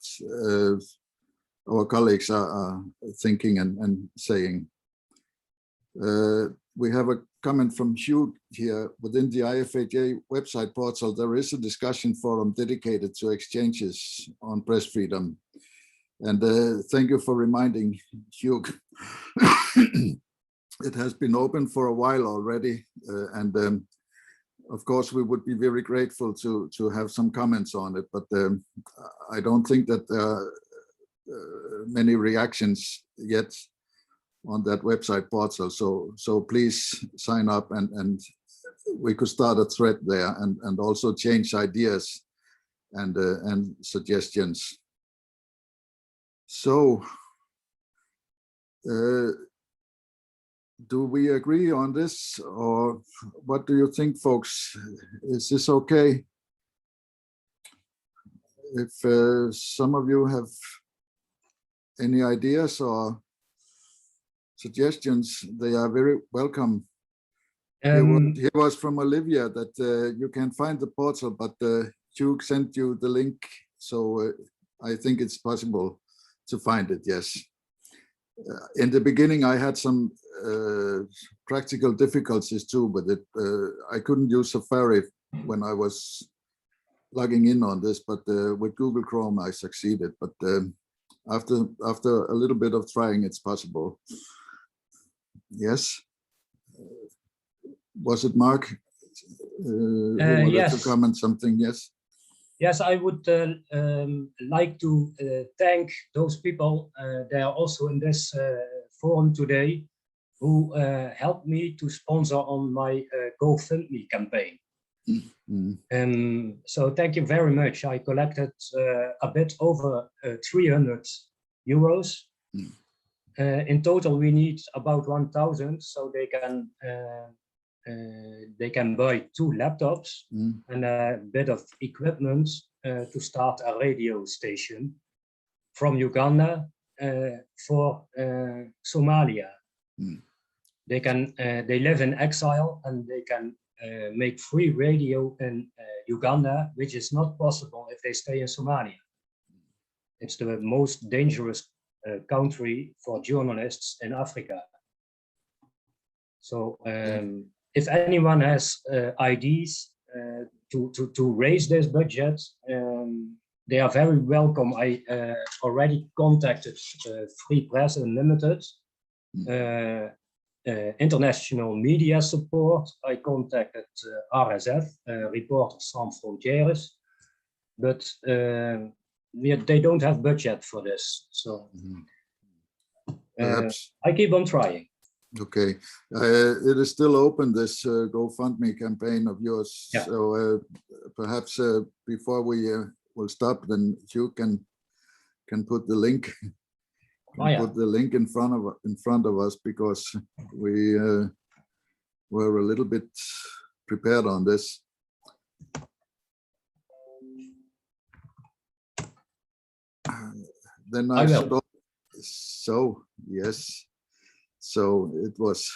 our colleagues are thinking and saying. We have a comment from Hugh here. Within the IFAJ website portal, there is a discussion forum dedicated to exchanges on press freedom. And thank you for reminding, Hugh. It has been open for a while already, and of course we would be very grateful to have some comments on it, but I don't think that there are many reactions yet on that website portal. So please sign up, and we could start a thread there, and also change ideas and suggestions. So do we agree on this, or what do you think, folks? Is this okay? If some of you have any ideas or suggestions, they are very welcome. Here was from Olivia that you can find the portal, but Hugh sent you the link, so I think it's possible to find it, yes. In the beginning, I had some practical difficulties too, but I couldn't use Safari when I was logging in on this, but with Google Chrome, I succeeded. But after a little bit of trying, it's possible. Yes. Was it Mark? Who wanted yes. to comment something? Yes. Yes, I would like to thank those people. They are also in this forum today, who helped me to sponsor on my GoFundMe campaign. So thank you very much. I collected a bit over 300 euros. In total, we need about 1,000, so they can buy 2 laptops and a bit of equipment to start a radio station from Uganda for Somalia. They live in exile, and they can make free radio in Uganda, which is not possible if they stay in Somalia. It's the most dangerous country for journalists in Africa. So if anyone has ideas to raise this budget, they are very welcome. I already contacted Free Press Unlimited, International Media Support. I contacted RSF, Reporters Sans Frontières, but they don't have budget for this. So I keep on trying. Okay, it is still open, this GoFundMe campaign of yours. Yeah. So perhaps before we will stop, then you can put the link. Put the link in front of us, because we were a little bit prepared on this. Then I should. So yes. So it was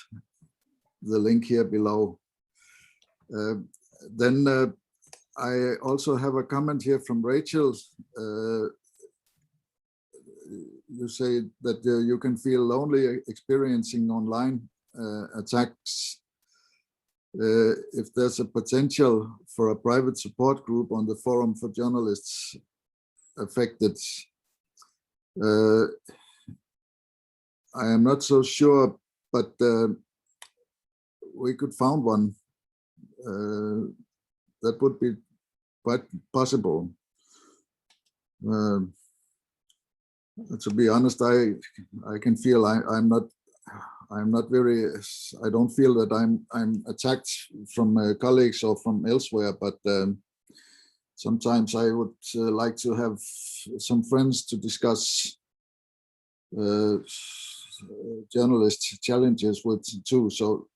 the link here below. Then I also have a comment here from Rachel. You say that you can feel lonely experiencing online attacks. If there's a potential for a private support group on the forum for journalists affected, I am not so sure, but we could found one. That would be quite possible. To be honest, I can feel I'm not very. I don't feel that I'm attacked from colleagues or from elsewhere, but sometimes I would like to have some friends to discuss journalist challenges with too. So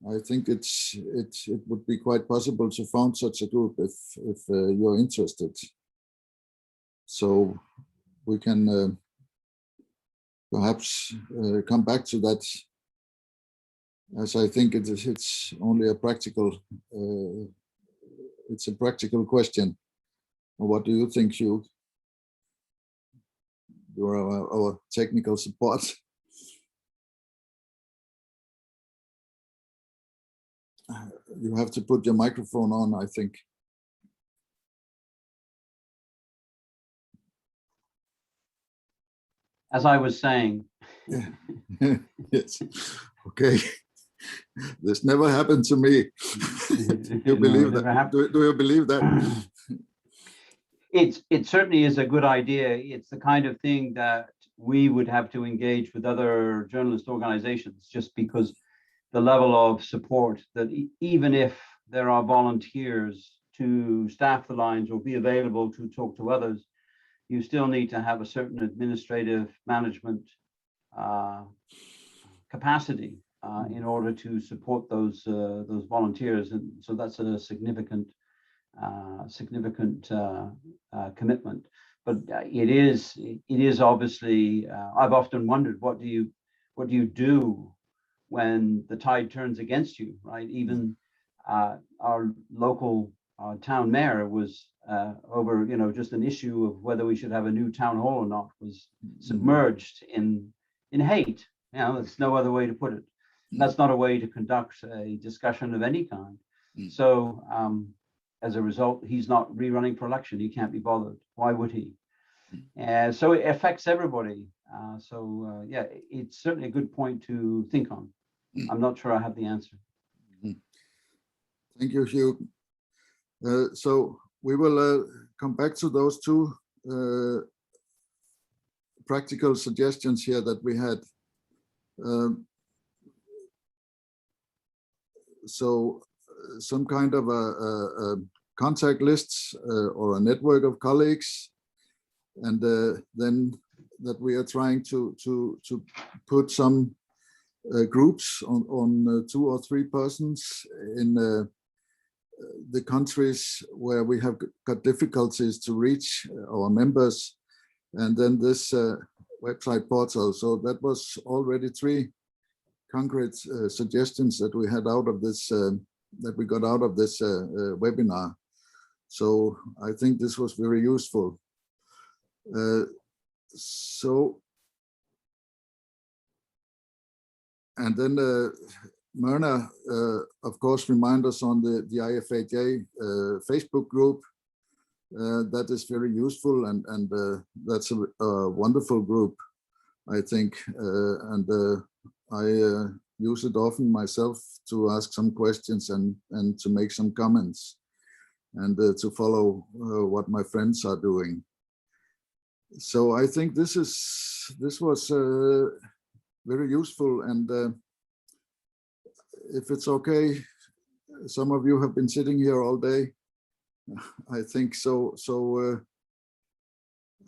I think it would be quite possible to found such a group if you're interested. So we can perhaps come back to that, as I think it's only a practical. It's a practical question. What do you think, Hugh? You're our technical support. You have to put your microphone on, I think. as I was saying. Yeah. Yes. Okay. This never happened to me. You believe that? Do you believe that? It certainly is a good idea. It's the kind of thing that we would have to engage with other journalist organizations, just because the level of support that even if there are volunteers to staff the lines or be available to talk to others, you still need to have a certain administrative management capacity in order to support those volunteers, and so that's a significant commitment. But it is obviously, I've often wondered, what do you do when the tide turns against you, right? Even our local town mayor was over, just an issue of whether we should have a new town hall or not, was submerged in hate. There's no other way to put it. That's not a way to conduct a discussion of any kind. So as a result, he's not rerunning for election. He can't be bothered. Why would he? So it affects everybody. Yeah, it's certainly a good point to think on. I'm not sure I have the answer. Thank you, Hugh. So we will come back to those two practical suggestions here that we had. So some kind of a contact lists or a network of colleagues, and then that we are trying to put some groups on 2 or 3 persons in the countries where we have got difficulties to reach our members, and then this website portal. So that was already 3 concrete suggestions that we had out of this, that we got out of this webinar. So I think this was very useful. And then Myrna, of course, remind us on the IFAJ Facebook group. That is very useful, and that's a wonderful group, I think. I use it often myself to ask some questions and to make some comments, and to follow what my friends are doing. So I think this was very useful, and if it's okay, some of you have been sitting here all day. I think so.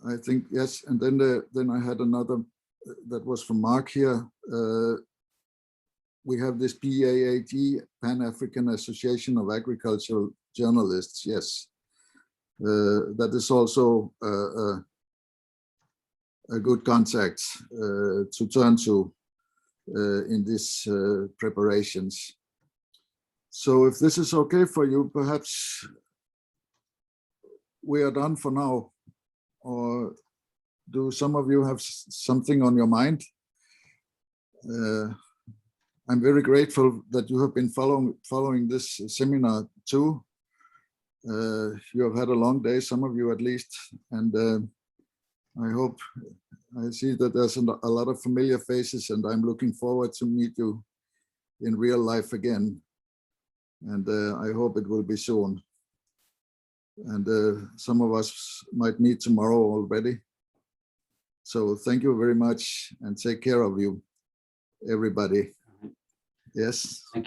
I think yes, and then I had another that was from Mark here. We have this PAAG, Pan-African Association of Agricultural Journalists. Yes, that is also a good contact to turn to in these preparations. So if this is okay for you, perhaps we are done for now. Or do some of you have something on your mind? I'm very grateful that you have been following this seminar too. You have had a long day, some of you at least, and I hope I see that there's a lot of familiar faces, and I'm looking forward to meet you in real life again. And I hope it will be soon. And some of us might meet tomorrow already. So thank you very much, and take care of you, everybody. Yes.